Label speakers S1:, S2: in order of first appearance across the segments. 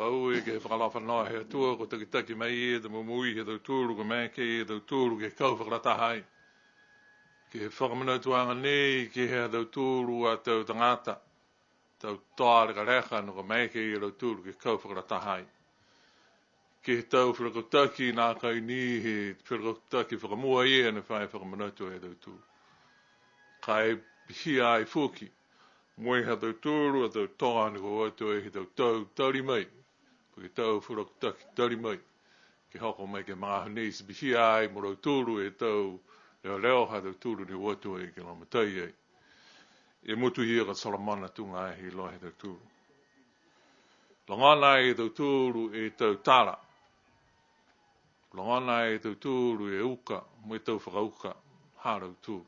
S1: whakau e ke whakalafa noa he atua ko taki mai e te mumui he tau tūru ko mai ke e tau tūru ke kau whakarata ke he whakamanautuanga nei ke he tau tūru a tau tangata tau tāre ka recha no ko mai ke e tau tūru ke kau whakarata ke he tau whakataki nā kai ni he whakataki whakamua e ane whai whakamanautua he tau tūru kai hia ai fuki Moe ha tau tūru a tau tāne ko atu e he tau tauri mai. Ko ke tau whurakutaki tauri mai. Ke hoko mai ke mga hanei si bihi ai mo rau tūru e tau leo ha tau tūru ni atu e ke lamatai e. E mutu hia ka salamana tunga e he loa he tau tūru. Langana e tau tūru e tau tara. Langana e tau tūru e uka, mo e tau whakauka, ha rau tūru.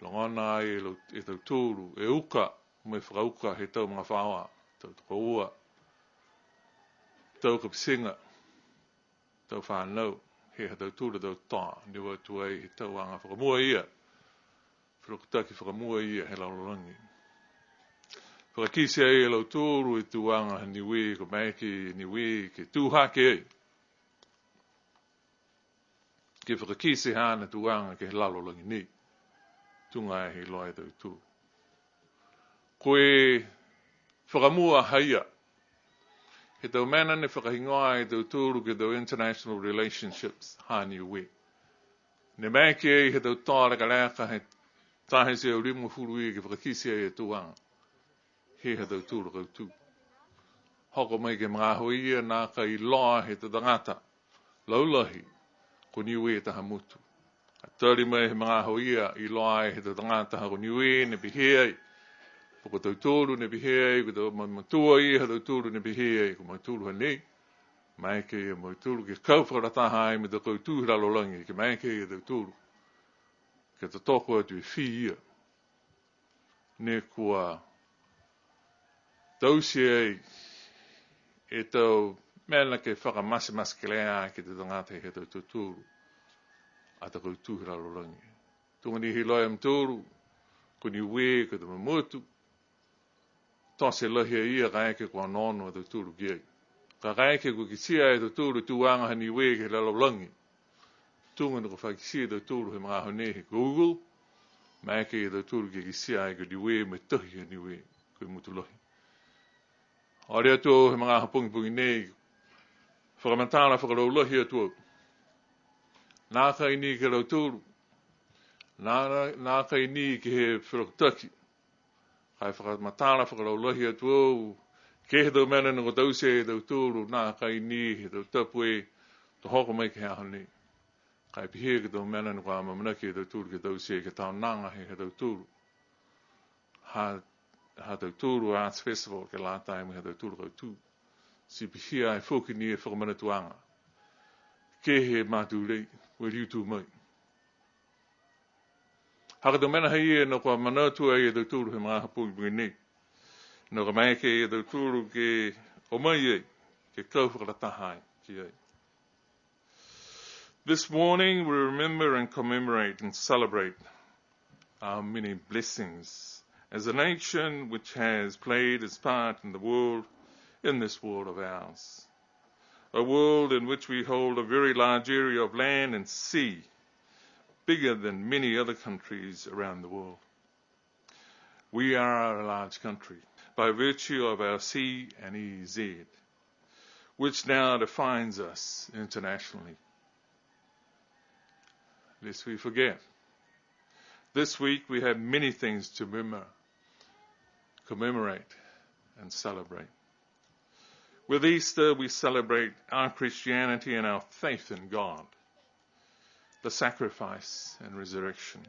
S1: Langana e tau tūru e uka, mo e whakauka he tau mga whaoa, tau tukaua, tau kapisinga, tau whanau, he tau tūru tau tā, ni watu ai he tau anga whakamua ia, whakataki whakamua ia he laurangi. Whakakisi ai e lau tūru e tuanga niwe, ko maiki niwe, ke tūhake ai. Ke whakakisi hana tuanga ke he laurangi ni. Tunga e he loa tau tū. Koe whakamua haia. He tau mana ne whakahingoa e tau tūru ke tau international relationships hāni ue. Ne maiki e he tau tāra ka lēka he tahe se au rimu furu e ke whakakisi e tuanga. He tau tūru kau tū. Hoko mai ke mga hoia nā ka I loa he tau tangata. Laulahi ko niwe taha mutu. A tari mai he mga hoia I loa he tau tangata ha ko niwe ne biheai. Ko tau tūru ne biheai, ko tau matua I ha tau tūru ne biheai, ko mautūru ha nei. Mai ke e mautūru ke kau whakarataha ai me tau kau tūhira lolangi, ke mai ke e tau tūru. Ke tau toko atu e whi ia. Ne kua tausi ai e tau mena ke whakamasi ke lea ke te tangata he tau tūru. A tau kau tūhira lolangi. Tunga ni hi loa am tūru, ko ni we, ko te mamutu, tose lahia ia kaeke kua nono a tau tūru ki ai. Ka kaeke kua ki sia e tau tūru tuanga hani we ke lalolangi. Tunga ni ko whakisia tau tūru he mga hone he Google, mai ke tau tūru ki sia e ko ni we me tahi hani we, ko mutu lahi. Area tō he mga hapungi nei, whakamantana whakarau lahi atua. Nā kai ni ke rau tūru, nā kai ni ke he whirakutaki. Kai whakamatara whakarau lahi atua, ke he tau mena ngo tau se e tau tūru, nā kai ni he tau tapu e, to hoko mai ke hea hane. Kai pihe ke tau mena ngo a mamanaki e tau tūru ke tau se, ke tau nanga he tau tūru. Ha tau tūru Arts Festival ke la tae mo he tau tūru kau tū. Si pihe ai whoki ni e whakamanatuanga. Ke he mātū rei, we riutu mai. Haka tau mena hei e no kua manautua e tau tūru he mga hapungi nei. No ka mai ke e tau tūru ke o mai e, ke kau whakarataha ki ai. This morning we remember and commemorate and celebrate our many blessings as a nation which has played its part in the world, in this world of ours. A world in which we hold a very large area of land and sea, bigger than many other countries around the world. We are a large country by virtue of our C and EZ, which now defines us internationally. Lest we forget, this week we have many things to commemorate and celebrate. With Easter, we celebrate our Christianity and our faith in God, the sacrifice and resurrection.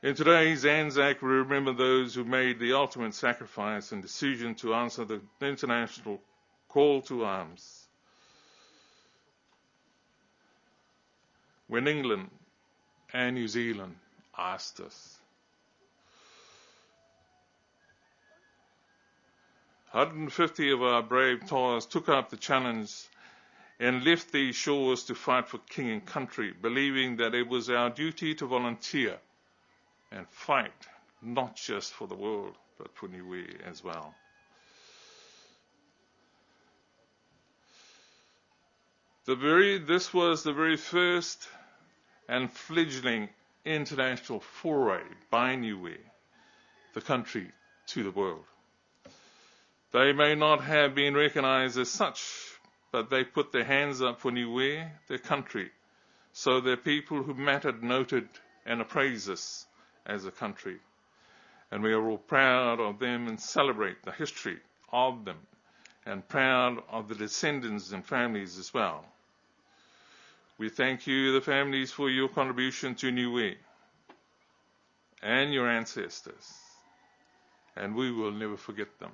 S1: In today's ANZAC, we remember those who made the ultimate sacrifice and decision to answer the international call to arms. When England and New Zealand asked us. 150 of our brave toilers took up the challenge and left these shores to fight for king and country, believing that it was our duty to volunteer and fight, not just for the world, but for Niue as well. This was the very first and fledgling international foray by Niue, the country, to the world. They may not have been recognized as such, but they put their hands up for Niue, their country, so their people who mattered noted and appraised us as a country. And we are all proud of them and celebrate the history of them, and proud of the descendants and families as well. We thank you, the families, for your contribution to Niue and your ancestors, and we will never forget them.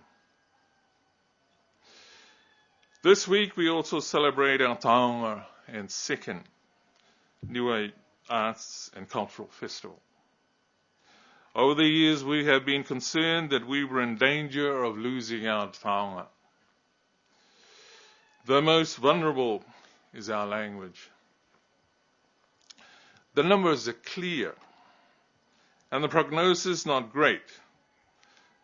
S1: This week we also celebrate our taonga and second Niue Arts and Cultural Festival. Over the years we have been concerned that we were in danger of losing our taonga. The most vulnerable is our language. The numbers are clear, and the prognosis not great.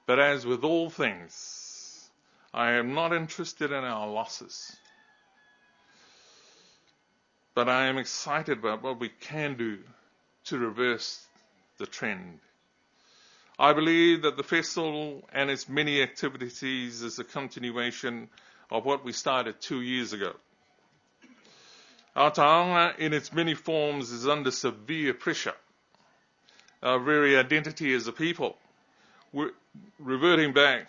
S1: But as with all things, I am not interested in our losses. But I am excited about what we can do to reverse the trend. I believe that the festival and its many activities is a continuation of what we started 2 years ago. Our taonga, in its many forms, is under severe pressure. Our very identity as a people, we're reverting back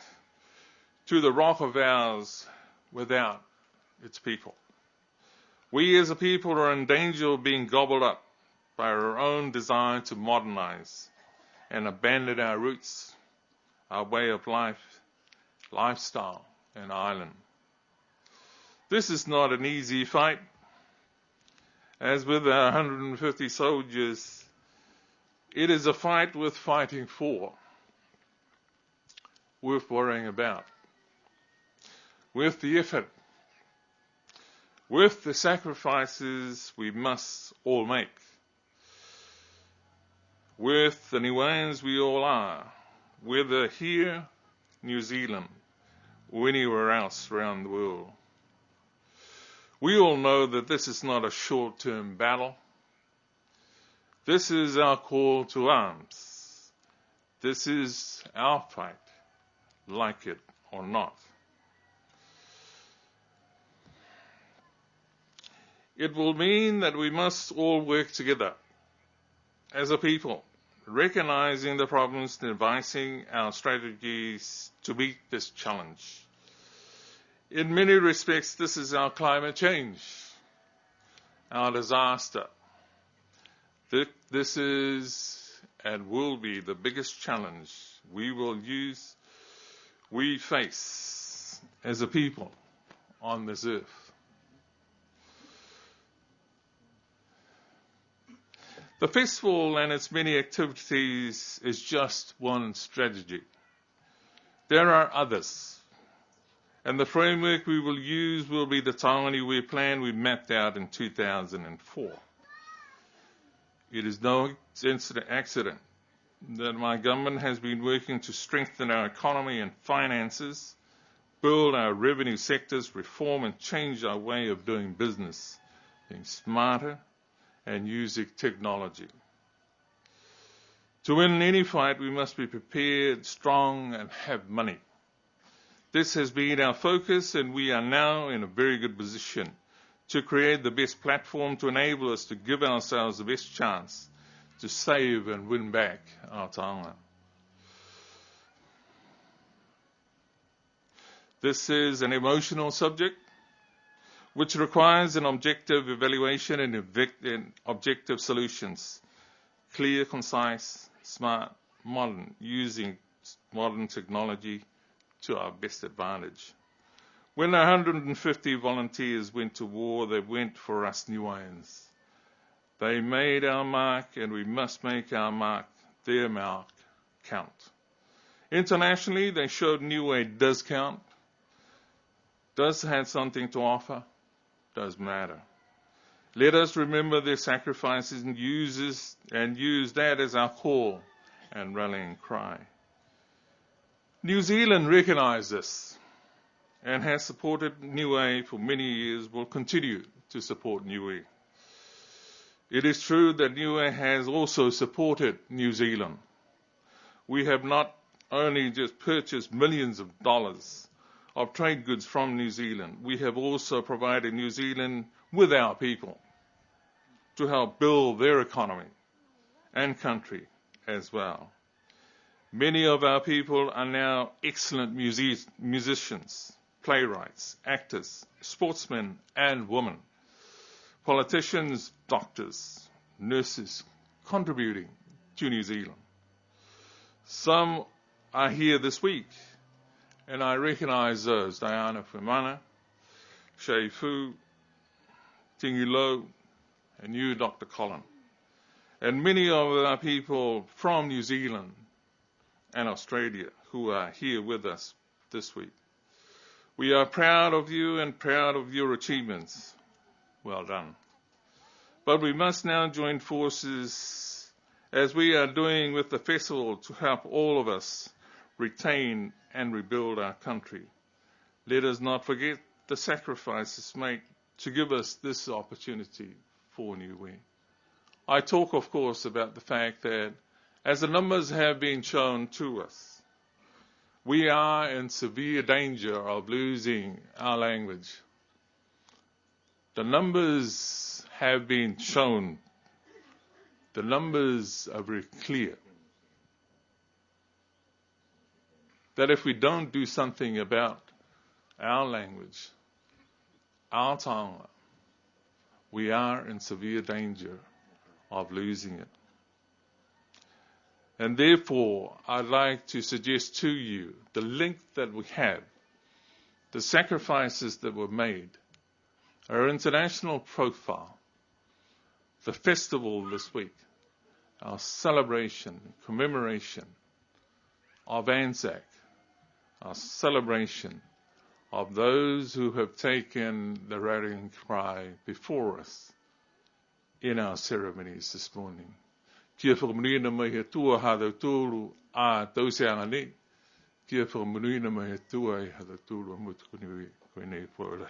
S1: to the rock of ours without its people. We as a people are in danger of being gobbled up by our own desire to modernize and abandon our roots, our way of life, lifestyle, and island. This is not an easy fight. As with our 150 soldiers, it is a fight worth fighting for, worth worrying about, worth the effort, worth the sacrifices we must all make, worth the Niueans we all are, whether here, New Zealand, or anywhere else around the world. We all know that this is not a short-term battle. This is our call to arms. This is our fight, like it or not. It will mean that we must all work together as a people, recognizing the problems and devising our strategies to meet this challenge. In many respects, this is our climate change, our disaster. This is and will be the biggest challenge we face as a people on this earth. The festival and its many activities is just one strategy. There are others. And the framework we will use will be the Taonga Niue plan we mapped out in 2004. It is no accident that my government has been working to strengthen our economy and finances, build our revenue sectors, reform and change our way of doing business, being smarter and using technology. To win any fight, we must be prepared, strong, and have money. This has been our focus, and we are now in a very good position to create the best platform to enable us to give ourselves the best chance to save and win back our taonga. This is an emotional subject which requires an objective evaluation and objective solutions, clear, concise, smart, modern, using modern technology to our best advantage. When 150 volunteers went to war, they went for us Niueans. They made our mark, and we must make our mark, their mark, count. Internationally, they showed Niue does count, does have something to offer, does matter. Let us remember their sacrifices and use that as our call and rallying cry. New Zealand recognised this and has supported Niue for many years, will continue to support Niue. It is true that Niue has also supported New Zealand. We have not only just purchased millions of dollars of trade goods from New Zealand, we have also provided New Zealand with our people to help build their economy and country as well. Many of our people are now excellent musicians, playwrights, actors, sportsmen and women, politicians, doctors, nurses, contributing to New Zealand. Some are here this week, and I recognise those: Diana Fumana, Shea Fu, Tingi Lo, and you, Dr. Colin, and many of our people from New Zealand and Australia who are here with us this week. We are proud of you and proud of your achievements. Well done. But we must now join forces, as we are doing with the festival, to help all of us retain and rebuild our country. Let us not forget the sacrifices made to give us this opportunity for Niue. I talk, of course, about the fact that, as the numbers have been shown to us, we are in severe danger of losing our language. The numbers have been shown. The numbers are very clear. That if we don't do something about our language, our taonga, we are in severe danger of losing it. And therefore, I'd like to suggest to you the link that we have, the sacrifices that were made, our international profile, the festival this week, our celebration, commemoration of ANZAC, our celebration of those who have taken the rallying cry before us in our ceremonies this morning. Kia whakamunuina mai he tua hātau tūru a tauseanga ni, kia whakamunuina mai he tua i hātau tūru a mutukuniwi koe nei pōrai.